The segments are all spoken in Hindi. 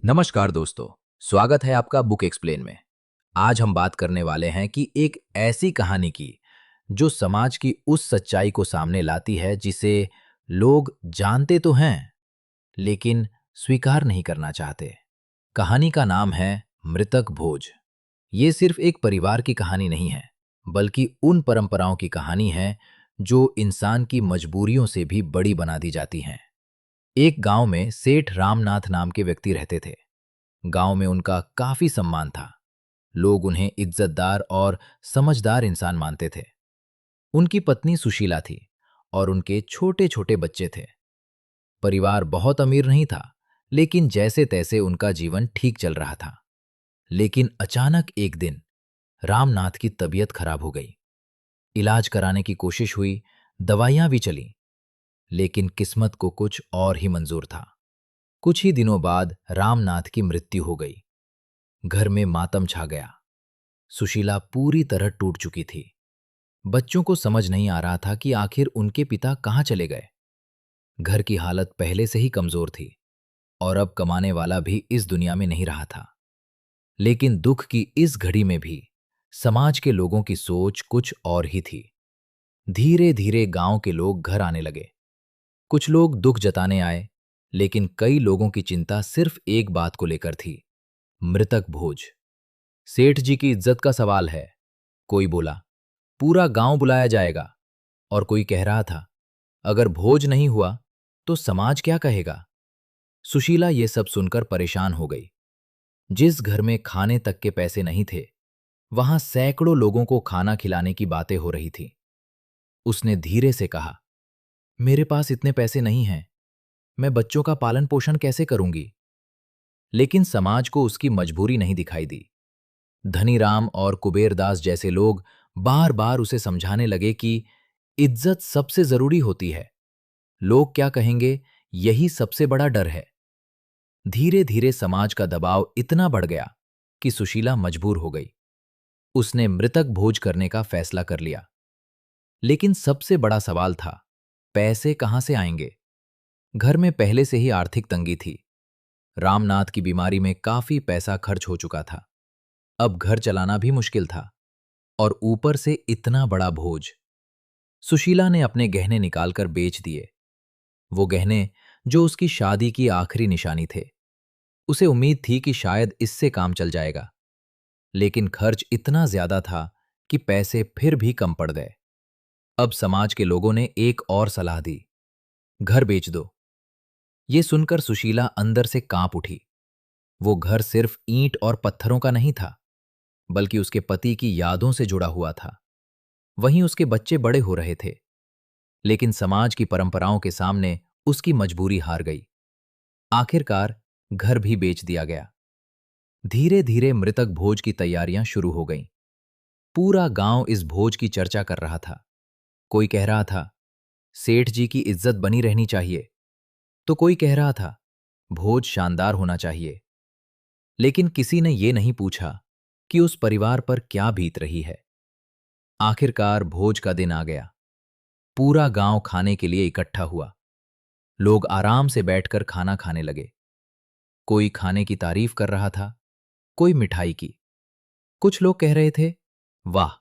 नमस्कार दोस्तों। स्वागत है आपका बुक एक्सप्लेन में। आज हम बात करने वाले हैं कि एक ऐसी कहानी की जो समाज की उस सच्चाई को सामने लाती है जिसे लोग जानते तो हैं लेकिन स्वीकार नहीं करना चाहते। कहानी का नाम है मृतक भोज। ये सिर्फ एक परिवार की कहानी नहीं है, बल्कि उन परंपराओं की कहानी है जो इंसान की मजबूरियों से भी बड़ी बना दी जाती हैं। एक गांव में सेठ रामनाथ नाम के व्यक्ति रहते थे। गांव में उनका काफी सम्मान था। लोग उन्हें इज्जतदार और समझदार इंसान मानते थे। उनकी पत्नी सुशीला थी और उनके छोटे छोटे बच्चे थे। परिवार बहुत अमीर नहीं था, लेकिन जैसे तैसे उनका जीवन ठीक चल रहा था। लेकिन अचानक एक दिन रामनाथ की तबीयत खराब हो गई। इलाज कराने की कोशिश हुई, दवाइयां भी चली, लेकिन किस्मत को कुछ और ही मंजूर था। कुछ ही दिनों बाद रामनाथ की मृत्यु हो गई। घर में मातम छा गया। सुशीला पूरी तरह टूट चुकी थी। बच्चों को समझ नहीं आ रहा था कि आखिर उनके पिता कहाँ चले गए। घर की हालत पहले से ही कमजोर थी और अब कमाने वाला भी इस दुनिया में नहीं रहा था। लेकिन दुख की इस घड़ी में भी समाज के लोगों की सोच कुछ और ही थी। धीरे धीरे गांव के लोग घर आने लगे। कुछ लोग दुख जताने आए, लेकिन कई लोगों की चिंता सिर्फ एक बात को लेकर थी, मृतक भोज। सेठ जी की इज्जत का सवाल है, कोई बोला। पूरा गांव बुलाया जाएगा। और कोई कह रहा था, अगर भोज नहीं हुआ तो समाज क्या कहेगा। सुशीला ये सब सुनकर परेशान हो गई। जिस घर में खाने तक के पैसे नहीं थे, वहां सैकड़ों लोगों को खाना खिलाने की बातें हो रही थी। उसने धीरे से कहा, मेरे पास इतने पैसे नहीं हैं, मैं बच्चों का पालन पोषण कैसे करूंगी। लेकिन समाज को उसकी मजबूरी नहीं दिखाई दी। धनीराम और कुबेरदास जैसे लोग बार बार उसे समझाने लगे कि इज्जत सबसे जरूरी होती है, लोग क्या कहेंगे यही सबसे बड़ा डर है। धीरे धीरे समाज का दबाव इतना बढ़ गया कि सुशीला मजबूर हो गई। उसने मृतक भोज करने का फैसला कर लिया। लेकिन सबसे बड़ा सवाल था, पैसे कहां से आएंगे। घर में पहले से ही आर्थिक तंगी थी। रामनाथ की बीमारी में काफी पैसा खर्च हो चुका था। अब घर चलाना भी मुश्किल था और ऊपर से इतना बड़ा भोज। सुशीला ने अपने गहने निकालकर बेच दिए, वो गहने जो उसकी शादी की आखिरी निशानी थे। उसे उम्मीद थी कि शायद इससे काम चल जाएगा, लेकिन खर्च इतना ज्यादा था कि पैसे फिर भी कम पड़ गए। अब समाज के लोगों ने एक और सलाह दी, घर बेच दो। ये सुनकर सुशीला अंदर से कांप उठी। वो घर सिर्फ ईंट और पत्थरों का नहीं था, बल्कि उसके पति की यादों से जुड़ा हुआ था। वहीं उसके बच्चे बड़े हो रहे थे, लेकिन समाज की परंपराओं के सामने उसकी मजबूरी हार गई। आखिरकार घर भी बेच दिया गया। धीरे धीरे मृतक भोज की तैयारियां शुरू हो गईं। पूरा गांव इस भोज की चर्चा कर रहा था। कोई कह रहा था, सेठ जी की इज्जत बनी रहनी चाहिए, तो कोई कह रहा था, भोज शानदार होना चाहिए। लेकिन किसी ने यह नहीं पूछा कि उस परिवार पर क्या बीत रही है। आखिरकार भोज का दिन आ गया। पूरा गांव खाने के लिए इकट्ठा हुआ। लोग आराम से बैठकर खाना खाने लगे। कोई खाने की तारीफ कर रहा था, कोई मिठाई की। कुछ लोग कह रहे थे, वाह,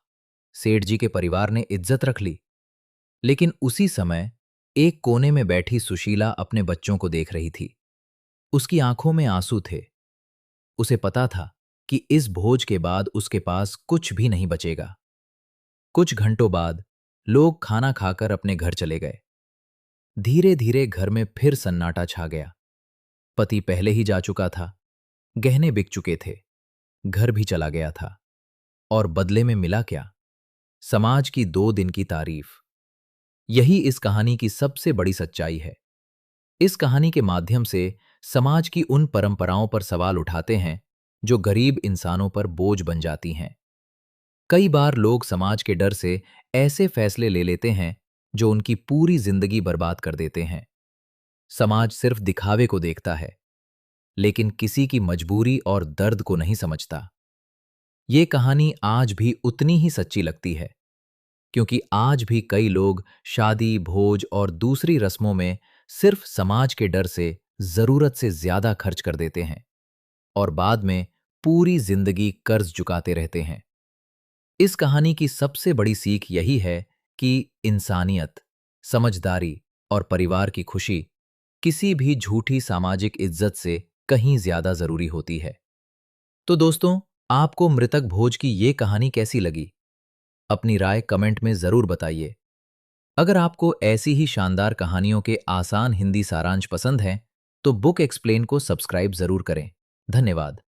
सेठ जी के परिवार ने इज्जत रख ली। लेकिन उसी समय एक कोने में बैठी सुशीला अपने बच्चों को देख रही थी। उसकी आंखों में आंसू थे। उसे पता था कि इस भोज के बाद उसके पास कुछ भी नहीं बचेगा। कुछ घंटों बाद लोग खाना खाकर अपने घर चले गए। धीरे धीरे घर में फिर सन्नाटा छा गया। पति पहले ही जा चुका था, गहने बिक चुके थे, घर भी चला गया था। और बदले में मिला क्या? समाज की 2 दिन की तारीफ। यही इस कहानी की सबसे बड़ी सच्चाई है। इस कहानी के माध्यम से समाज की उन परंपराओं पर सवाल उठाते हैं जो गरीब इंसानों पर बोझ बन जाती हैं। कई बार लोग समाज के डर से ऐसे फैसले ले लेते हैं जो उनकी पूरी जिंदगी बर्बाद कर देते हैं। समाज सिर्फ दिखावे को देखता है, लेकिन किसी की मजबूरी और दर्द को नहीं समझता। ये कहानी आज भी उतनी ही सच्ची लगती है, क्योंकि आज भी कई लोग शादी, भोज और दूसरी रस्मों में सिर्फ समाज के डर से जरूरत से ज्यादा खर्च कर देते हैं। और बाद में पूरी जिंदगी कर्ज चुकाते रहते हैं। इस कहानी की सबसे बड़ी सीख यही है कि इंसानियत, समझदारी और परिवार की खुशी किसी भी झूठी सामाजिक इज्जत से कहीं ज्यादा जरूरी होती है। तो दोस्तों, आपको मृतक भोज की ये कहानी कैसी लगी? अपनी राय कमेंट में जरूर बताइए। अगर आपको ऐसी ही शानदार कहानियों के आसान हिंदी सारांश पसंद हैं, तो बुक एक्सप्लेन को सब्सक्राइब जरूर करें। धन्यवाद।